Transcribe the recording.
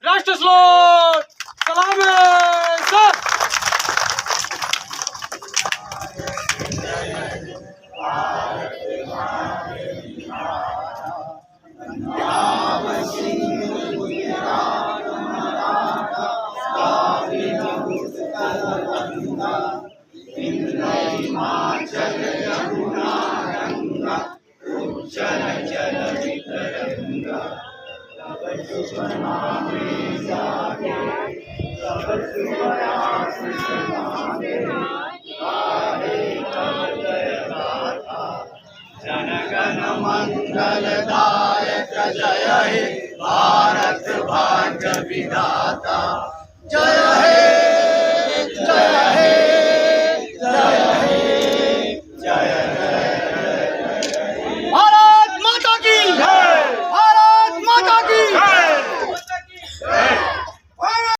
राष्ट्रस्लोट सलामी सर। जनगण मंगलदायक जय हे भारत भाग्य विधाता जय हे।